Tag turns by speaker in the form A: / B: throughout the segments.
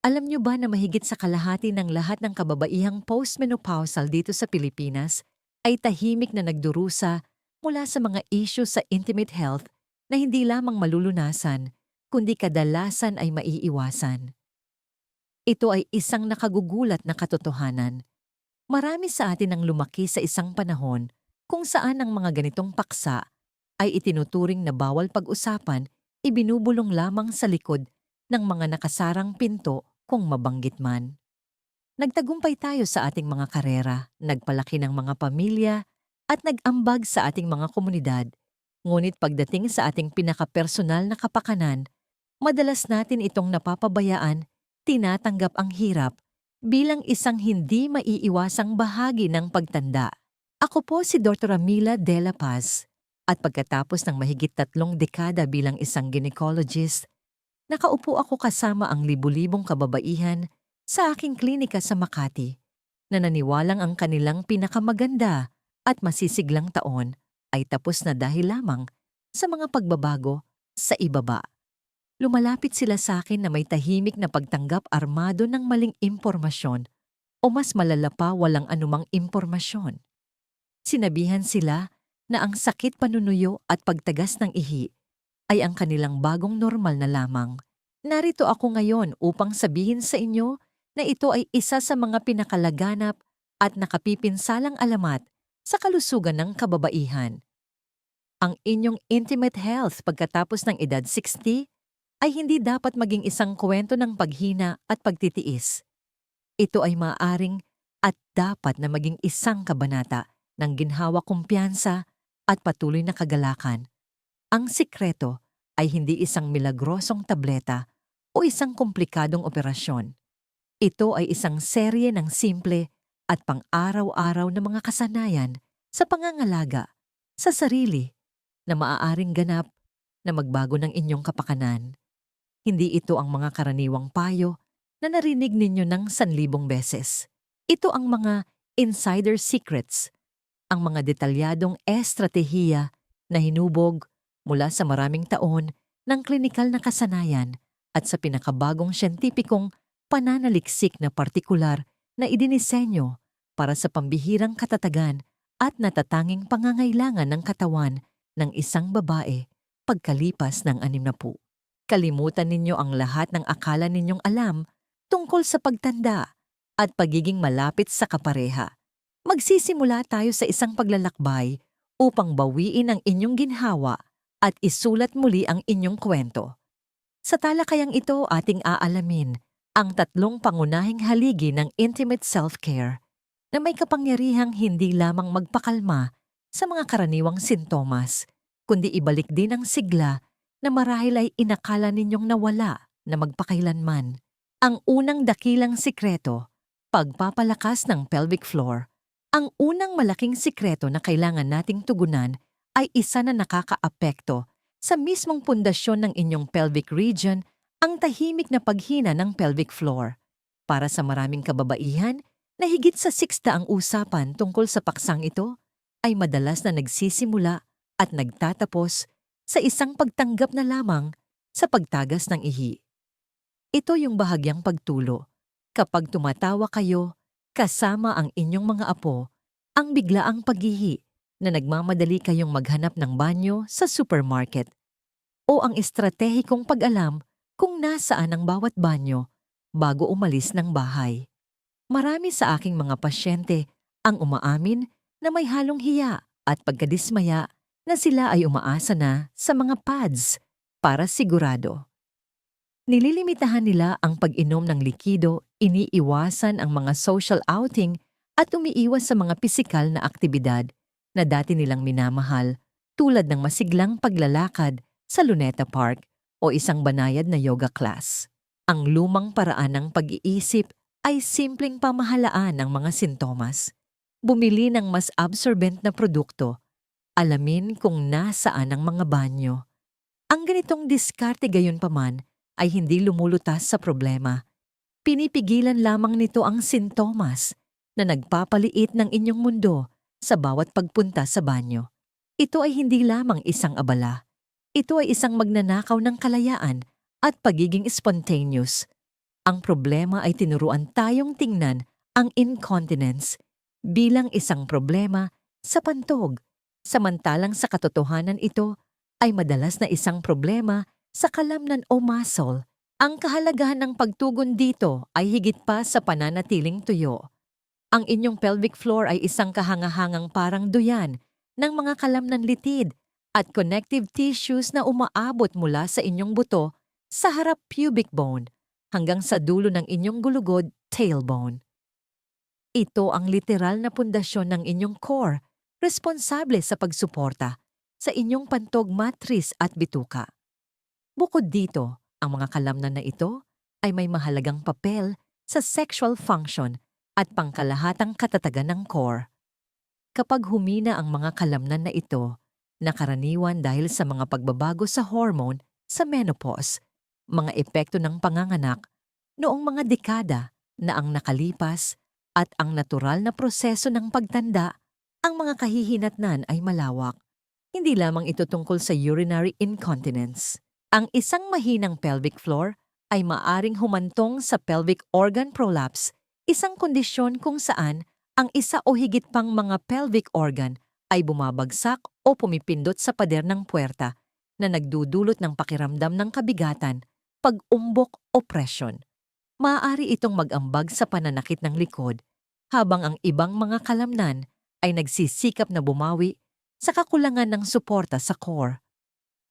A: Alam niyo ba na mahigit sa kalahati ng lahat ng kababaihang postmenopausal dito sa Pilipinas ay tahimik na nagdurusa mula sa mga issue sa intimate health na hindi lamang malulunasan, kundi kadalasan ay maiiwasan. Ito ay isang nakagugulat na katotohanan. Marami sa atin ang lumaki sa isang panahon kung saan ang mga ganitong paksa ay itinuturing na bawal pag-usapan, ibinubulong lamang sa likod ng mga nakasarang pinto kung mabanggit man. Nagtagumpay tayo sa ating mga karera, nagpalaki ng mga pamilya, at nag-ambag sa ating mga komunidad. Ngunit pagdating sa ating pinakapersonal na kapakanan, madalas natin itong napapabayaan, tinatanggap ang hirap bilang isang hindi maiiwasang bahagi ng pagtanda. Ako po si Dr. Amila De La Paz at pagkatapos ng mahigit 3 dekada bilang isang gynecologist, nakaupo ako kasama ang libu-libong kababaihan sa aking klinika sa Makati na naniwalang ang kanilang pinakamaganda at masisiglang taon ay tapos na dahil lamang sa mga pagbabago sa ibaba. Lumalapit sila sa akin na may tahimik na pagtanggap armado ng maling impormasyon o mas malala pa walang anumang impormasyon. Sinabihan sila na ang sakit panunuyo at pagtagas ng ihi ay ang kanilang bagong normal na lamang. Narito ako ngayon upang sabihin sa inyo na ito ay isa sa mga pinakalaganap at nakapipinsalang alamat sa kalusugan ng kababaihan. Ang inyong intimate health pagkatapos ng edad 60 ay hindi dapat maging isang kwento ng paghina at pagtitiis. Ito ay maaaring at dapat na maging isang kabanata ng ginhawa kumpiyansa at patuloy na kagalakan. Ang sikreto ay hindi isang milagrosong tableta o isang komplikadong operasyon. Ito ay isang serye ng simple at pang-araw-araw na mga kasanayan sa pangangalaga sa sarili na maaaring ganap na magbago ng inyong kapakanan. Hindi ito ang mga karaniwang payo na narinig ninyo ng 1,000 beses. Ito ang mga insider secrets, ang mga detalyadong estratehiya na hinubog mula sa maraming taon ng klinikal na kasanayan at sa pinakabagong siyentipikong pananaliksik na partikular na idinisenyo para sa pambihirang katatagan at natatanging pangangailangan ng katawan ng isang babae pagkalipas ng 60. Kalimutan ninyo ang lahat ng akala ninyong alam tungkol sa pagtanda at pagiging malapit sa kapareha. Magsisimula tayo sa isang paglalakbay upang bawiin ang inyong ginhawa at isulat muli ang inyong kwento. Sa talakayang ito ating aalamin ang 3 pangunahing haligi ng intimate self-care na may kapangyarihang hindi lamang magpakalma sa mga karaniwang sintomas, kundi ibalik din ang sigla na marahil ay inakala ninyong nawala na magpakailanman. Ang unang dakilang sikreto, pagpapalakas ng pelvic floor. Ang unang malaking sikreto na kailangan nating tugunan ay isa na nakakaapekto sa mismong pundasyon ng inyong pelvic region, ang tahimik na paghina ng pelvic floor. Para sa maraming kababaihan na higit sa 60 ang usapan tungkol sa paksang ito, ay madalas na nagsisimula at nagtatapos sa isang pagtanggap na lamang sa pagtagas ng ihi. Ito yung bahagyang pagtulo. Kapag tumatawa kayo, kasama ang inyong mga apo, ang biglaang paghihi na nagmamadali kayong maghanap ng banyo sa supermarket o ang estratehikong pag-alam kung nasaan ang bawat banyo bago umalis ng bahay. Marami sa aking mga pasyente ang umaamin na may halong hiya at pagkadismaya na sila ay umaasa na sa mga pads para sigurado. Nililimitahan nila ang pag-inom ng likido, iniiwasan ang mga social outing at umiiwas sa mga pisikal na aktibidad na dati nilang minamahal tulad ng masiglang paglalakad sa Luneta Park o isang banayad na yoga class. Ang lumang paraan ng pag-iisip ay simpleng pamahalaan ng mga sintomas. Bumili ng mas absorbent na produkto. Alamin kung nasaan ang mga banyo. Ang ganitong diskarte gayunpaman ay hindi lumulutas sa problema. Pinipigilan lamang nito ang sintomas na nagpapaliit ng inyong mundo sa bawat pagpunta sa banyo. Ito ay hindi lamang isang abala. Ito ay isang magnanakaw ng kalayaan at pagiging spontaneous. Ang problema ay tinuruan tayong tingnan ang incontinence bilang isang problema sa pantog, samantalang sa katotohanan ito ay madalas na isang problema sa kalamnan o muscle. Ang kahalagahan ng pagtugon dito ay higit pa sa pananatiling tuyo. Ang inyong pelvic floor ay isang kahangahangang parang duyan ng mga kalamnan litid at connective tissues na umaabot mula sa inyong buto sa harap pubic bone hanggang sa dulo ng inyong gulugod tailbone. Ito ang literal na pundasyon ng inyong core, responsable sa pagsuporta sa inyong pantog matris at bituka. Bukod dito, ang mga kalamnan na ito ay may mahalagang papel sa sexual function at pangkalahatang katatagan ng core. Kapag humina ang mga kalamnan na ito, nakaraniwan dahil sa mga pagbabago sa hormone sa menopause, mga epekto ng panganganak noong mga dekada na ang nakalipas at ang natural na proseso ng pagtanda, ang mga kahihinatnan ay malawak. Hindi lamang ito tungkol sa urinary incontinence. Ang isang mahinang pelvic floor ay maaring humantong sa pelvic organ prolapse, isang kondisyon kung saan ang isa o higit pang mga pelvic organ ay bumabagsak o pumipindot sa pader ng puwerta na nagdudulot ng pakiramdam ng kabigatan, pag-umbok o presyon. Maaari itong mag-ambag sa pananakit ng likod habang ang ibang mga kalamnan ay nagsisikap na bumawi sa kakulangan ng suporta sa core.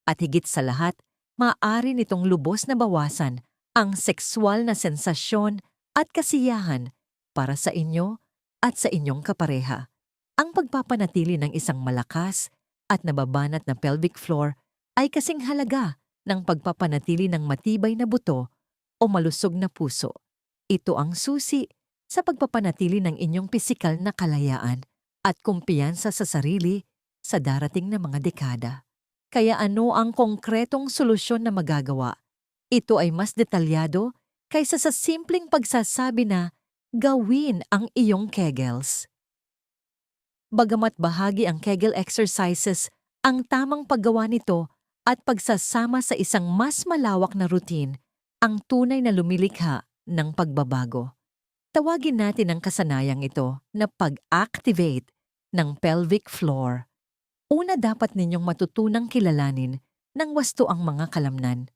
A: At higit sa lahat, maaari nitong lubos na bawasan ang sexual na sensasyon at kasiyahan para sa inyo at sa inyong kapareha. Ang pagpapanatili ng isang malakas at nababanat na pelvic floor ay kasing halaga ng pagpapanatili ng matibay na buto o malusog na puso. Ito ang susi sa pagpapanatili ng inyong pisikal na kalayaan at kumpiyansa sa sarili sa darating na mga dekada. Kaya ano ang konkretong solusyon na magagawa? Ito ay mas detalyado kaysa sa simpleng pagsasabi na gawin ang iyong Kegels. Bagamat bahagi ang Kegel exercises, ang tamang paggawa nito at pagsasama sa isang mas malawak na routine ang tunay na lumilikha ng pagbabago. Tawagin natin ang kasanayang ito na pag-activate ng pelvic floor. Una, dapat ninyong matutunang kilalanin ng wasto ang mga kalamnan.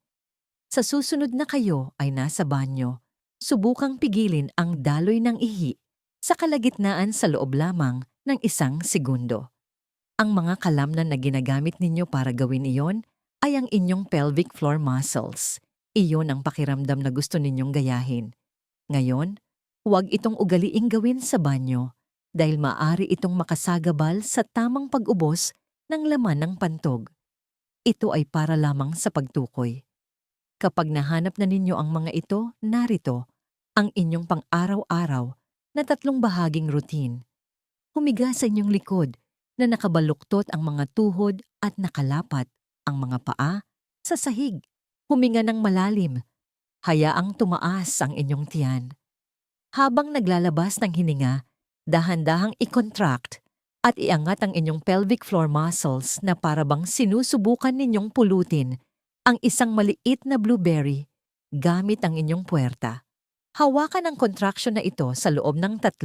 A: Sa susunod na kayo ay nasa banyo, subukang pigilin ang daloy ng ihi sa kalagitnaan sa loob lamang ng 1 segundo. Ang mga kalamnan na ginagamit ninyo para gawin iyon ay ang inyong pelvic floor muscles. Iyon ang pakiramdam na gusto ninyong gayahin. Ngayon, huwag itong ugaliing gawin sa banyo dahil maaari itong makasagabal sa tamang pag-ubos ng laman ng pantog. Ito ay para lamang sa pagtukoy. Kapag nahanap na ninyo ang mga ito, narito ang inyong pang-araw-araw na 3 bahaging routine. Humiga sa inyong likod na nakabaluktot ang mga tuhod at nakalapat ang mga paa sa sahig. Huminga ng malalim. Hayaang tumaas ang inyong tiyan. Habang naglalabas ng hininga, dahan-dahang i-contract at iangat ang inyong pelvic floor muscles na parabang sinusubukan ninyong pulutin ang isang maliit na blueberry gamit ang inyong puwerta. Hawakan ang contraction na ito sa loob ng 3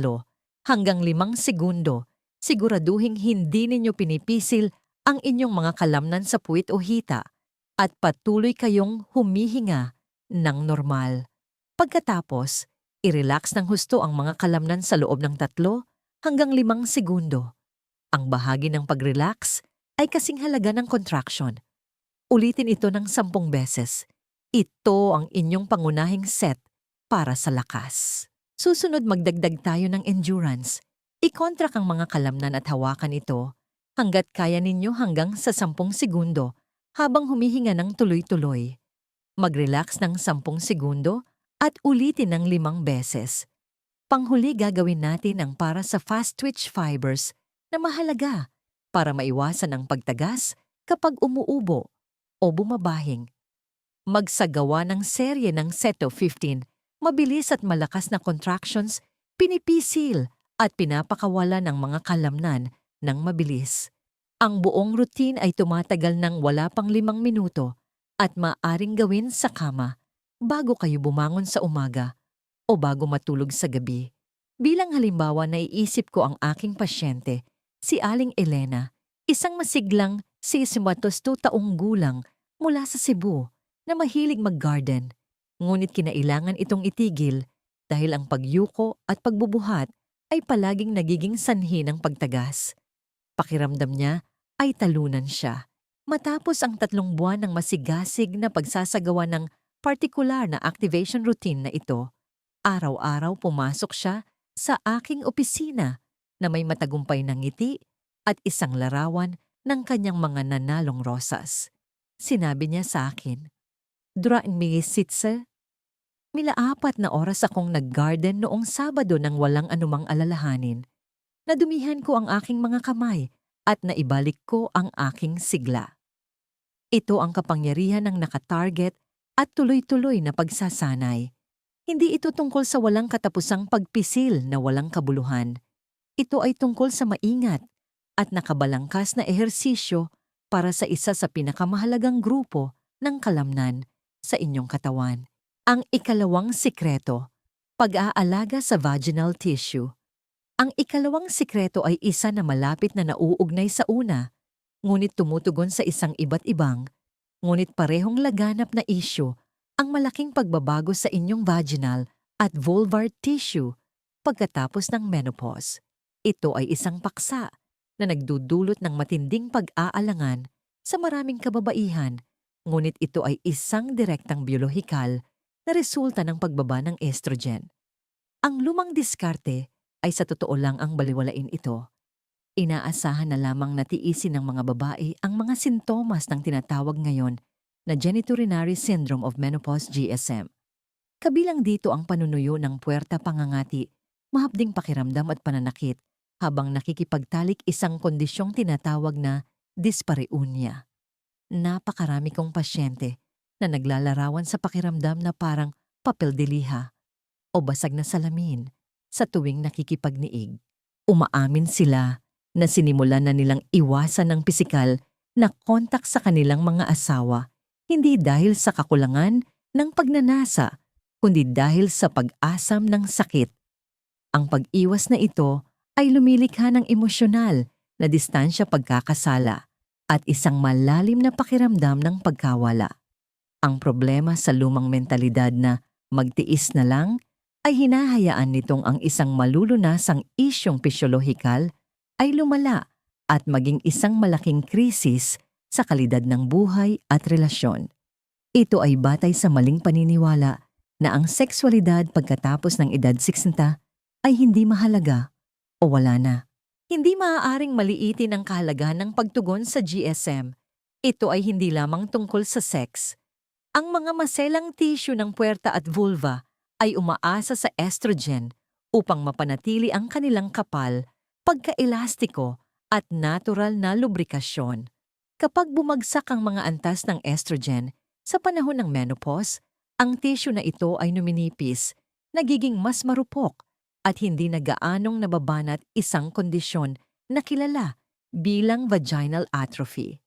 A: hanggang 5 segundo. Siguraduhing hindi ninyo pinipisil ang inyong mga kalamnan sa puwit o hita at patuloy kayong humihinga ng normal. Pagkatapos, i-relax ng husto ang mga kalamnan sa loob ng 3 hanggang 5 segundo. Ang bahagi ng pag-relax ay kasing halaga ng contraction. Ulitin ito ng 10 beses. Ito ang inyong pangunahing set para sa lakas. Susunod, magdagdag tayo ng endurance. I-contract ang mga kalamnan at hawakan ito hanggat kaya ninyo hanggang sa 10 segundo habang humihinga ng tuloy-tuloy. Mag-relax ng 10 segundo at ulitin ng 5 beses. Panghuli, gagawin natin ang para sa fast twitch fibers na mahalaga para maiwasan ang pagtagas kapag umuubo o bumabahing. Magsagawa ng serye ng set of 15, mabilis at malakas na contractions, pinipisil at pinapakawala ng mga kalamnan ng mabilis. Ang buong routine ay tumatagal ng wala pang 5 minuto at maaring gawin sa kama. bago kayo bumangon sa umaga o bago matulog sa gabi. Bilang halimbawa, naiisip ko ang aking pasyente, si Aling Elena, isang masiglang 62 taong gulang mula sa Cebu na mahilig mag-garden. Ngunit kinailangan itong itigil dahil ang pagyuko at pagbubuhat ay palaging nagiging sanhi ng pagtagas. Pakiramdam niya ay talunan siya. Matapos ang 3 buwan ng masigasig na pagsasagawa ng partikular na activation routine na ito, araw-araw pumasok siya sa aking opisina na may matagumpay na ngiti at isang larawan ng kanyang mga nanalong rosas. Sinabi niya sa akin, "Durain mi sitse." Mila-4 na oras akong nag-garden noong Sabado nang walang anumang alalahanin. Nadumihan ko ang aking mga kamay at naibalik ko ang aking sigla. Ito ang kapangyarihan ng nakatarget at tuloy-tuloy na pagsasanay. Hindi ito tungkol sa walang katapusang pagpisil na walang kabuluhan. Ito ay tungkol sa maingat at nakabalangkas na ehersisyo para sa isa sa pinakamahalagang grupo ng kalamnan sa inyong katawan. Ang ikalawang sikreto, pag-aalaga sa vaginal tissue. Ang ikalawang sikreto ay isa na malapit na nauugnay sa una, ngunit tumutugon sa isang iba't ibang, ngunit parehong laganap na issue, ang malaking pagbabago sa inyong vaginal at vulvar tissue pagkatapos ng menopause. Ito ay isang paksa na nagdudulot ng matinding pag-aalangan sa maraming kababaihan, ngunit ito ay isang direktang biolohikal na resulta ng pagbaba ng estrogen. Ang lumang diskarte ay sa totoo lang ang baliwalain ito. Inaasahan na lamang na tiisin ng mga babae ang mga sintomas ng tinatawag ngayon na genitourinary syndrome of menopause GSM. Kabilang dito ang panunuyo ng puwerta pangangati, mahabding pakiramdam at pananakit habang nakikipagtalik, isang kondisyong tinatawag na dyspareunia. Napakarami kong pasyente na naglalarawan sa pakiramdam na parang papel de liha o basag na salamin sa tuwing nakikipagniig. Umaamin sila na sinimulan na nilang iwasan ng pisikal na kontak sa kanilang mga asawa, hindi dahil sa kakulangan ng pagnanasa, kundi dahil sa pag-asam ng sakit. Ang pag-iwas na ito ay lumilikha ng emosyonal na distansya pagkakasala at isang malalim na pakiramdam ng pagkawala. Ang problema sa lumang mentalidad na magtiis na lang ay hinahayaan nitong ang isang malulunasang isyong pisyolohikal ay lumala at maging isang malaking krisis sa kalidad ng buhay at relasyon. Ito ay batay sa maling paniniwala na ang sexualidad pagkatapos ng edad 60 ay hindi mahalaga o wala na. Hindi maaaring maliitin ang kahalagahan ng pagtugon sa GSM. Ito ay hindi lamang tungkol sa sex. Ang mga maselang tissue ng puwerta at vulva ay umaasa sa estrogen upang mapanatili ang kanilang kapal, pagkaelastiko at natural na lubrikasyon. Kapag bumagsak ang mga antas ng estrogen sa panahon ng menopause, ang tissue na ito ay numinipis, nagiging mas marupok at hindi na gaanong nababanat, isang kondisyon na kilala bilang vaginal atrophy.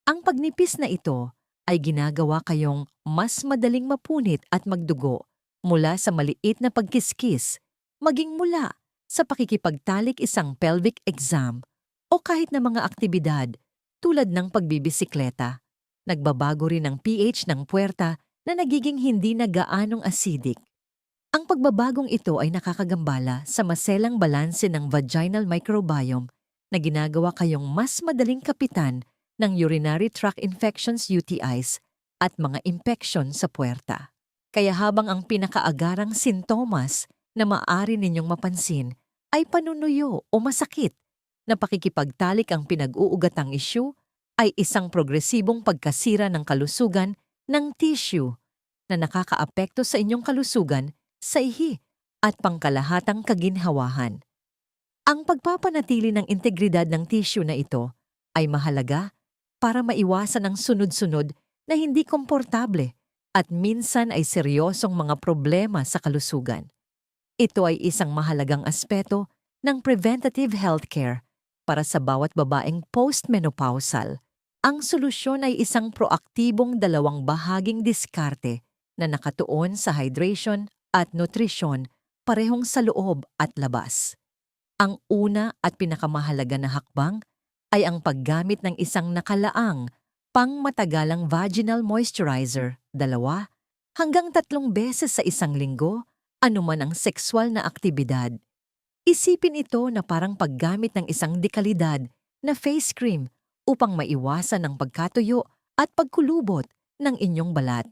A: Ang pagnipis na ito ay ginagawa kayong mas madaling mapunit at magdugo mula sa maliit na pagkiskis, maging mula sa pakikipagtalik, isang pelvic exam o kahit na mga aktibidad tulad ng pagbibisikleta. Nagbabago rin ang pH ng puwerta na nagiging hindi na gaanong acidic. Ang pagbabagong ito ay nakakagambala sa maselang balanse ng vaginal microbiome na ginagawa kayong mas madaling kapitan ng urinary tract infections, UTIs, at mga impeksyon sa puwerta. Kaya habang ang pinakaagarang sintomas na maaari ninyong mapansin ay panunuyo o masakit na pakikipagtalik, ang pinag-uugatang issue ay isang progresibong pagkasira ng kalusugan ng tissue na nakakaapekto sa inyong kalusugan sa ihi at pangkalahatang kaginhawahan. Ang pagpapanatili ng integridad ng tissue na ito ay mahalaga para maiwasan ang sunod-sunod na hindi komportable at minsan ay seryosong mga problema sa kalusugan. Ito ay isang mahalagang aspeto ng preventative healthcare para sa bawat babaeng postmenopausal. Ang solusyon ay isang proaktibong 2 bahaging diskarte na nakatuon sa hydration at nutrisyon parehong sa loob at labas. Ang una at pinakamahalaga na hakbang ay ang paggamit ng isang nakalaang pangmatagalang vaginal moisturizer, 2 hanggang 3 beses sa isang linggo, anuman ang sexual na aktibidad. Isipin ito na parang paggamit ng isang dekalidad na face cream upang maiwasan ang pagkatuyo at pagkulubot ng inyong balat.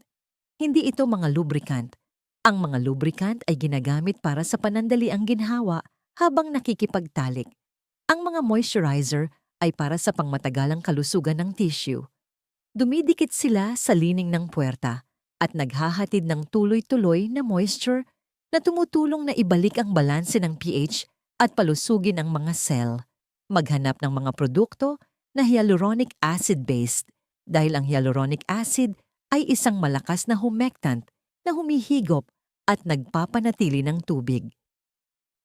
A: Hindi ito mga lubricant. Ang mga lubricant ay ginagamit para sa panandaliang ginhawa habang nakikipagtalik. Ang mga moisturizer ay para sa pangmatagalang kalusugan ng tissue. Dumidikit sila sa lining ng puwerta at naghahatid ng tuloy-tuloy na moisture na tumutulong na ibalik ang balanse ng pH at palusugin ang mga cell. Maghanap ng mga produkto na hyaluronic acid-based dahil ang hyaluronic acid ay isang malakas na humectant na humihigop at nagpapanatili ng tubig.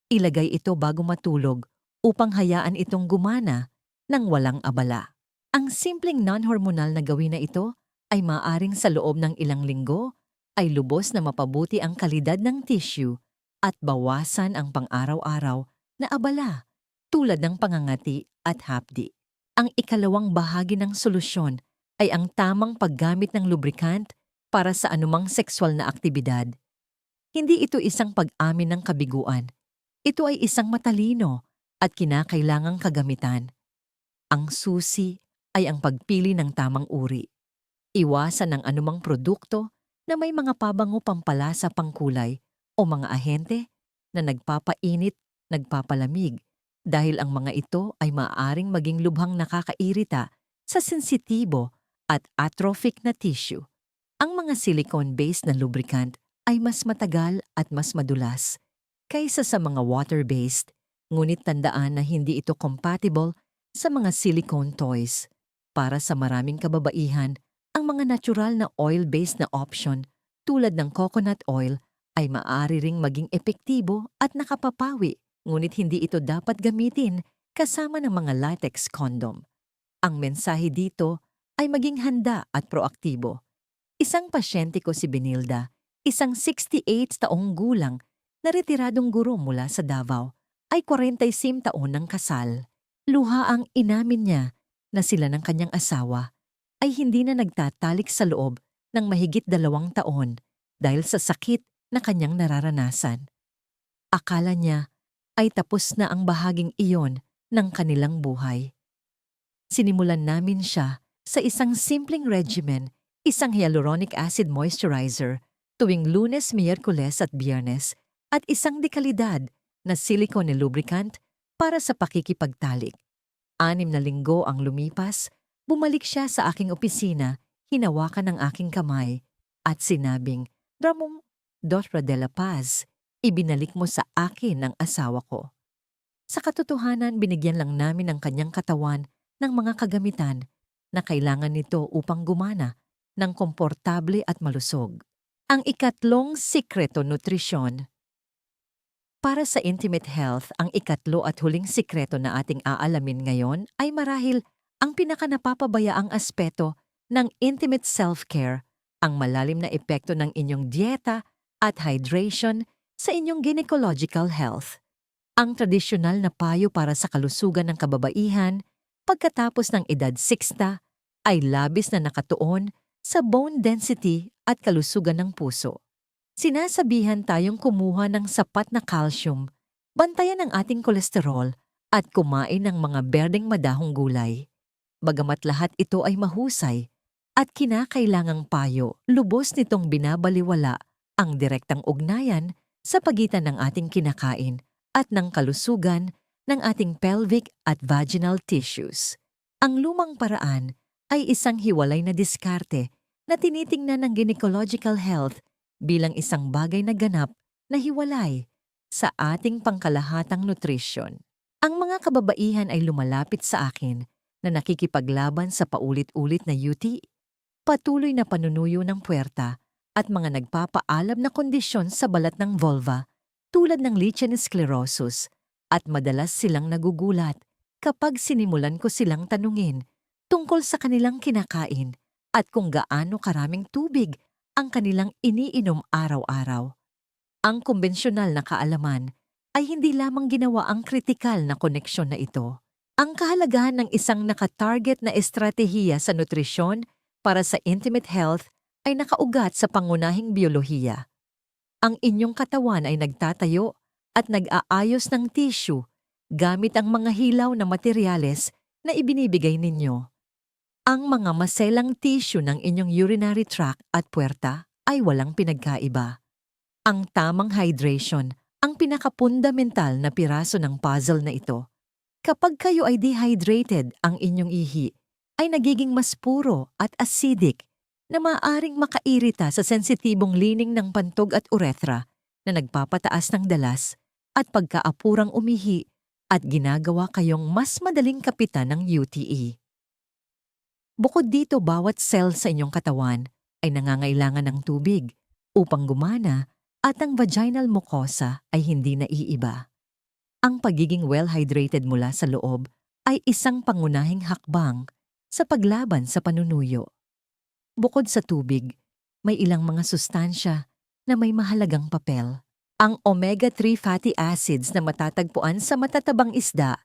A: Ilagay ito bago matulog upang hayaan itong gumana ng walang abala. Ang simpleng non-hormonal na gawin na ito ay maaaring sa loob ng ilang linggo ay lubos na mapabuti ang kalidad ng tissue at bawasan ang pang-araw-araw na abala tulad ng pangangati at hapdi. Ang ikalawang bahagi ng solusyon ay ang tamang paggamit ng lubricant para sa anumang sexual na aktibidad. Hindi ito isang pag-amin ng kabiguan. Ito ay isang matalino at kinakailangang kagamitan. Ang susi ay ang pagpili ng tamang uri. Iwasan ang anumang produkto na may mga pabango pampalasa pangkulay o mga ahente na nagpapainit, nagpapalamig dahil ang mga ito ay maaaring maging lubhang nakakairita sa sensitibo at atrophic na tissue. Ang mga silicone-based na lubricant ay mas matagal at mas madulas kaysa sa mga water-based, ngunit tandaan na hindi ito compatible sa mga silicone toys. Para sa maraming kababaihan, ang mga natural na oil-based na option tulad ng coconut oil ay maaari ring maging epektibo at nakapapawi, ngunit hindi ito dapat gamitin kasama ng mga latex condom. Ang mensahe dito ay maging handa at proaktibo. Isang pasyente ko si Benilda, isang 68 taong gulang na retiradong guro mula sa Davao, ay 45 taon ng kasal. Luha ang inamin niya na sila ng kanyang asawa ay hindi na nagtatalik sa loob ng mahigit 2 taon dahil sa sakit na kanyang nararanasan. Akala niya ay tapos na ang bahaging iyon ng kanilang buhay. Sinimulan namin siya sa isang simpleng regimen, isang hyaluronic acid moisturizer tuwing Lunes, Miyerkules at Biyernes at isang dekalidad na silicone lubricant para sa pakikipagtalik. 6 na linggo ang lumipas, bumalik siya sa aking opisina, hinawakan ang aking kamay at sinabing, "Ramon Dr. de la Paz, ibinalik mo sa akin ang asawa ko." Sa katotohanan, binigyan lang namin ang kanyang katawan ng mga kagamitan na kailangan nito upang gumana ng komportable at malusog. Ang ikatlong sikreto, nutrisyon. Para sa intimate health, ang ikatlo at huling sikreto na ating aalamin ngayon ay marahil ang pinakanapapabayaang aspeto ng intimate self-care, ang malalim na epekto ng inyong dieta at hydration sa inyong gynecological health. Ang tradisyonal na payo para sa kalusugan ng kababaihan pagkatapos ng edad 60 ay labis na nakatuon sa bone density at kalusugan ng puso. Sinasabihan tayong kumuha ng sapat na calcium, bantayan ang ating kolesterol at kumain ng mga berdeng madahong gulay. Bagamat lahat ito ay mahusay at kinakailangang payo, lubos nitong binabaliwala ang direktang ugnayan sa pagitan ng ating kinakain at ng kalusugan ng ating pelvic at vaginal tissues. Ang lumang paraan ay isang hiwalay na diskarte na tinitingnan ng gynecological health bilang isang bagay na ganap na hiwalay sa ating pangkalahatang nutrisyon. Ang mga kababaihan ay lumalapit sa akin na nakikipaglaban sa paulit-ulit na UTI, patuloy na panunuyo ng puwerta at mga nagpapaalam na kondisyon sa balat ng vulva tulad ng lichen sclerosus, at madalas silang nagugulat kapag sinimulan ko silang tanungin tungkol sa kanilang kinakain at kung gaano karaming tubig ang kanilang iniinom araw-araw. Ang kumbensyonal na kaalaman ay hindi lamang ginawa ang kritikal na koneksyon na ito. Ang kahalagahan ng isang nakatarget na estratehiya sa nutrisyon para sa intimate health ay nakaugat sa pangunahing biyolohiya. Ang inyong katawan ay nagtatayo at nag-aayos ng tissue gamit ang mga hilaw na materyales na ibinibigay ninyo. Ang mga maselang tissue ng inyong urinary tract at puwerta ay walang pinagkaiba. Ang tamang hydration ang pinakapundamental na piraso ng puzzle na ito. Kapag kayo ay dehydrated, ang inyong ihi ay nagiging mas puro at acidic na maaaring makairita sa sensitibong lining ng pantog at urethra na nagpapataas ng dalas at pagkaapurang umihi at ginagawa kayong mas madaling kapitan ng UTI. Bukod dito, bawat cell sa inyong katawan ay nangangailangan ng tubig upang gumana at ang vaginal mucosa ay hindi naiiba. Ang pagiging well-hydrated mula sa loob ay isang pangunahing hakbang sa paglaban sa panunuyo. Bukod sa tubig, may ilang mga sustansya na may mahalagang papel. Ang omega-3 fatty acids na matatagpuan sa matatabang isda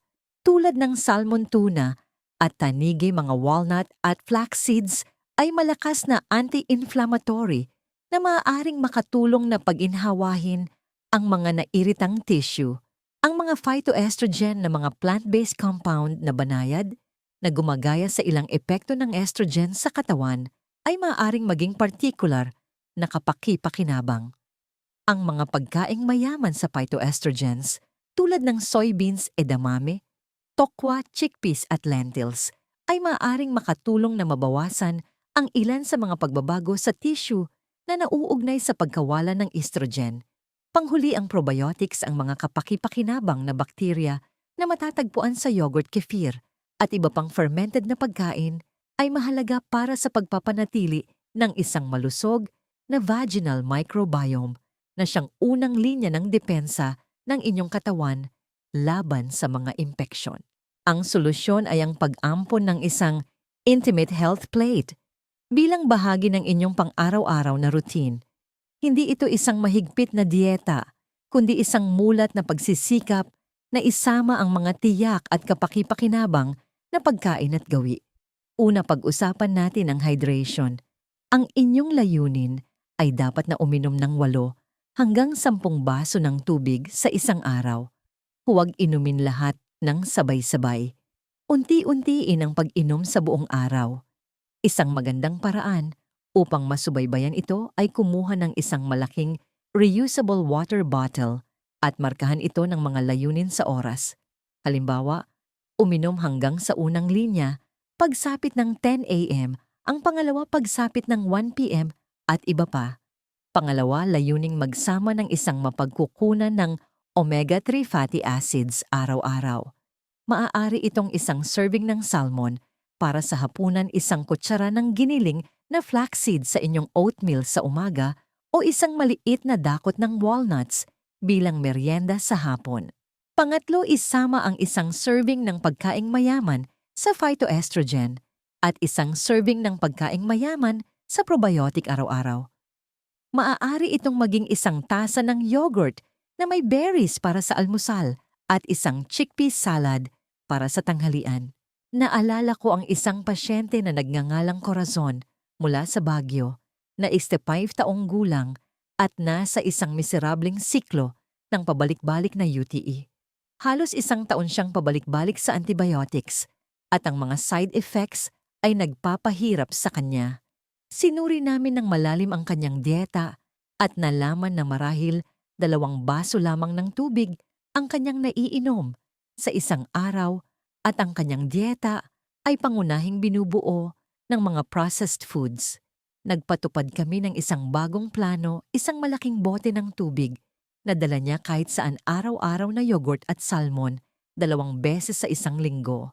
A: tulad ng salmon tuna at tanigi mga walnut at flax seeds ay malakas na anti-inflammatory na maaaring makatulong na pag-inhawahin ang mga nairitang tissue. Ang mga phytoestrogen na mga plant-based compound na banayad na gumagaya sa ilang epekto ng estrogen sa katawan ay maaaring maging particular na kapaki-pakinabang. Ang mga pagkaing mayaman sa phytoestrogens tulad ng soybeans, edamame, tokwa, chickpeas at lentils ay maaaring makatulong na mabawasan ang ilan sa mga pagbabago sa tissue na nauugnay sa pagkawala ng estrogen. Panghuli ang probiotics, ang mga kapaki-pakinabang na bakterya na matatagpuan sa yogurt, kefir at iba pang fermented na pagkain ay mahalaga para sa pagpapanatili ng isang malusog na vaginal microbiome na siyang unang linya ng depensa ng inyong katawan laban sa mga impeksyon. Ang solusyon ay ang pag-ampon ng isang intimate health plate bilang bahagi ng inyong pang-araw-araw na routine. Hindi ito isang mahigpit na dieta, kundi isang mulat na pagsisikap na isama ang mga tiyak at kapaki-pakinabang na pagkain at gawi. Una, pag-usapan natin ang hydration. Ang inyong layunin ay dapat na uminom ng 8 hanggang 10 baso ng tubig sa isang araw. Huwag inumin lahat ng sabay-sabay. Unti-untiin ang pag-inom sa buong araw. Isang magandang paraan upang masubaybayan ito ay kumuha ng isang malaking reusable water bottle at markahan ito ng mga layunin sa oras. Halimbawa, uminom hanggang sa unang linya, pagsapit ng 10 a.m., ang pangalawa pagsapit ng 1 p.m. at iba pa. Pangalawa, layuning magsama ng isang mapagkukunan ng omega-3 fatty acids araw-araw. Maaari itong isang serving ng salmon para sa hapunan, isang kutsara ng giniling na flaxseed sa inyong oatmeal sa umaga o isang maliit na dakot ng walnuts bilang merienda sa hapon. Pangatlo, isama ang isang serving ng pagkaing mayaman sa phytoestrogen at isang serving ng pagkaing mayaman sa probiotic araw-araw. Maaari itong maging isang tasa ng yogurt na may berries para sa almusal at isang chickpeas salad para sa tanghalian. Naalala ko ang isang pasyente na nagngangalang Corazon mula sa Baguio na 5 taong gulang at nasa isang miserableng siklo ng pabalik-balik na UTI. Halos 1 taon siyang pabalik-balik sa antibiotics at ang mga side effects ay nagpapahirap sa kanya. Sinuri namin ng malalim ang kanyang dieta at nalaman na marahil 2 baso lamang ng tubig ang kanyang naiinom sa isang araw at ang kanyang dieta ay pangunahing binubuo ng mga processed foods. Nagpatupad kami ng isang bagong plano, isang malaking bote ng tubig na dala niya kahit saan araw-araw na yogurt at salmon 2 beses sa isang linggo.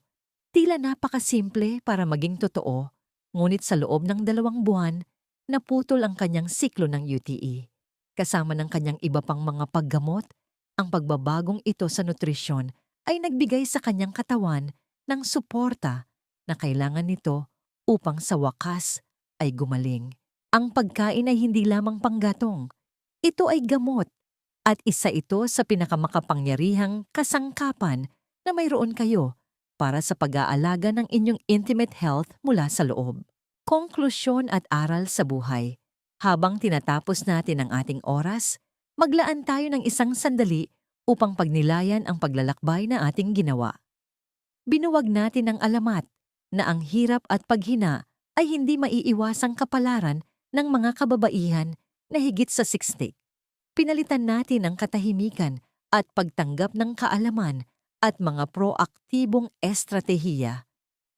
A: Tila napakasimple para maging totoo, ngunit sa loob ng 2 buwan, naputol ang kanyang siklo ng UTI. Kasama ng kanyang iba pang mga paggamot, ang pagbabagong ito sa nutrisyon ay nagbigay sa kanyang katawan ng suporta na kailangan nito upang sa wakas ay gumaling. Ang pagkain ay hindi lamang panggatong. Ito ay gamot at isa ito sa pinakamakapangyarihang kasangkapan na mayroon kayo para sa pag-aalaga ng inyong intimate health mula sa loob. Konklusyon at aral sa buhay. Habang tinatapos natin ang ating oras, maglaan tayo ng isang sandali upang pagnilayan ang paglalakbay na ating ginawa. Binuwag natin ang alamat na ang hirap at paghina ay hindi maiiwasang kapalaran ng mga kababaihan na higit sa 60. Pinalitan natin ang katahimikan at pagtanggap ng kaalaman at mga proaktibong estratehiya.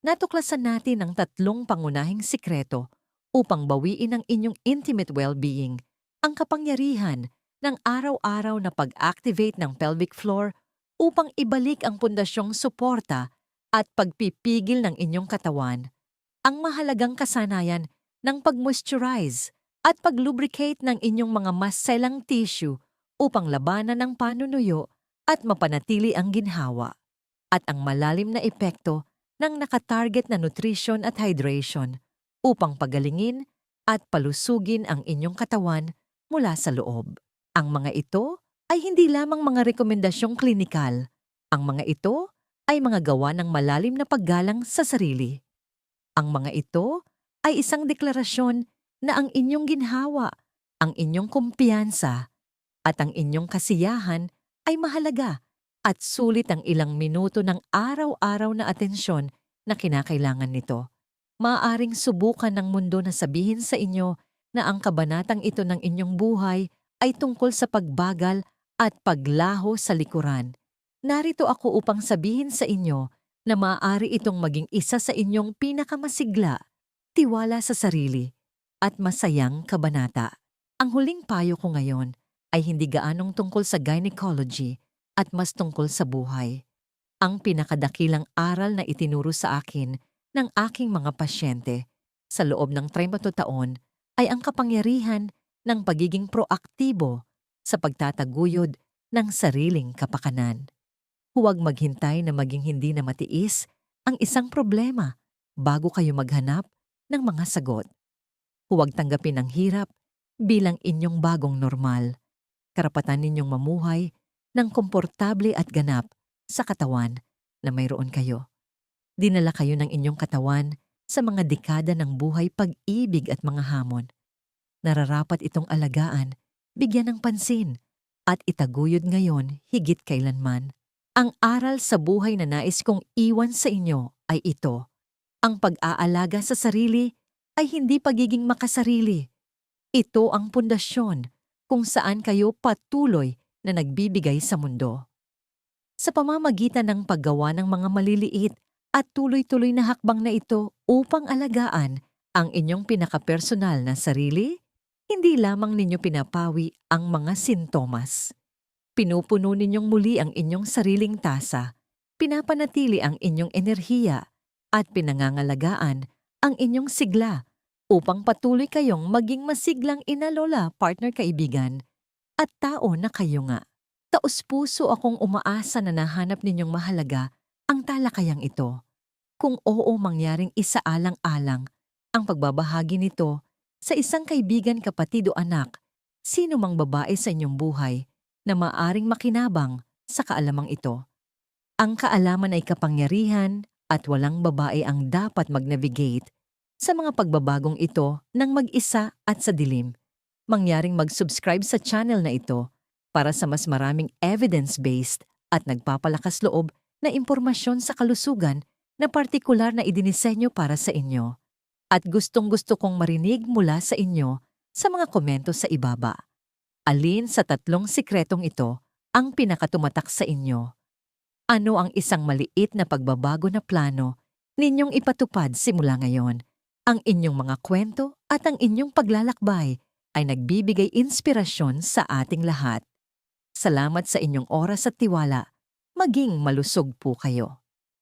A: Natuklasan natin ang 3 pangunahing sikreto upang bawiin ang inyong intimate well-being, ang kapangyarihan ng araw-araw na pag-activate ng pelvic floor upang ibalik ang pundasyong suporta at pagpipigil ng inyong katawan, ang mahalagang kasanayan ng pag-moisturize at pag-lubricate ng inyong mga maselang tissue upang labanan ang panunuyo at mapanatili ang ginhawa, at ang malalim na epekto ng nakatarget na nutrition at hydration upang pagalingin at palusugin ang inyong katawan mula sa loob. Ang mga ito ay hindi lamang mga rekomendasyong klinikal. Ang mga ito ay mga gawa ng malalim na paggalang sa sarili. Ang mga ito ay isang deklarasyon na ang inyong ginhawa, ang inyong kumpiyansa, at ang inyong kasiyahan ay mahalaga at sulit ang ilang minuto ng araw-araw na atensyon na kinakailangan nito. Maaaring subukan ng mundo na sabihin sa inyo na ang kabanatang ito ng inyong buhay ay tungkol sa pagbagal at paglaho sa likuran. Narito ako upang sabihin sa inyo na maaari itong maging isa sa inyong pinakamasigla, tiwala sa sarili, at masayang kabanata. Ang huling payo ko ngayon ay hindi gaanong tungkol sa gynecology at mas tungkol sa buhay. Ang pinakadakilang aral na itinuro sa akin ng aking mga pasyente sa loob ng 30 taon ay ang kapangyarihan ng pagiging proaktibo sa pagtataguyod ng sariling kapakanan. Huwag maghintay na maging hindi na matiis ang isang problema bago kayo maghanap ng mga sagot. Huwag tanggapin ang hirap bilang inyong bagong normal. Karapatan ninyong mamuhay ng komportable at ganap sa katawan na mayroon kayo. Dinala kayo ng inyong katawan sa mga dekada ng buhay pag-ibig at mga hamon. Nararapat itong alagaan, bigyan ng pansin, at itaguyod ngayon higit kailanman. Ang aral sa buhay na nais kong iwan sa inyo ay ito. Ang pag-aalaga sa sarili ay hindi pagiging makasarili. Ito ang pundasyon kung saan kayo patuloy na nagbibigay sa mundo. Sa pamamagitan ng paggawa ng mga maliliit at tuloy-tuloy na hakbang na ito upang alagaan ang inyong pinakapersonal na sarili, hindi lamang ninyo pinapawi ang mga sintomas. Pinupuno ninyong muli ang inyong sariling tasa, pinapanatili ang inyong enerhiya, at pinangangalagaan ang inyong sigla upang patuloy kayong maging masiglang inalola, partner, kaibigan, at tao na kayo nga. Taos-puso akong umaasa na nahanap ninyong mahalaga ang talakayang ito. Kung oo, mangyaring isaalang-alang ang pagbabahagi nito sa isang kaibigan, kapatid o anak, sino mang babae sa inyong buhay na maaring makinabang sa kaalamang ito. Ang kaalaman ay kapangyarihan at walang babae ang dapat mag-navigate sa mga pagbabagong ito ng mag-isa at sa dilim. Mangyaring mag-subscribe sa channel na ito para sa mas maraming evidence-based at nagpapalakas loob na impormasyon sa kalusugan na partikular na idinisenyo para sa inyo. At gustong-gusto kong marinig mula sa inyo sa mga komento sa ibaba. Alin sa 3 sikretong ito ang pinakatumatak sa inyo? Ano ang isang maliit na pagbabago na plano ninyong ipatupad simula ngayon? Ang inyong mga kwento at ang inyong paglalakbay ay nagbibigay inspirasyon sa ating lahat. Salamat sa inyong oras at tiwala. Maging malusog po kayo.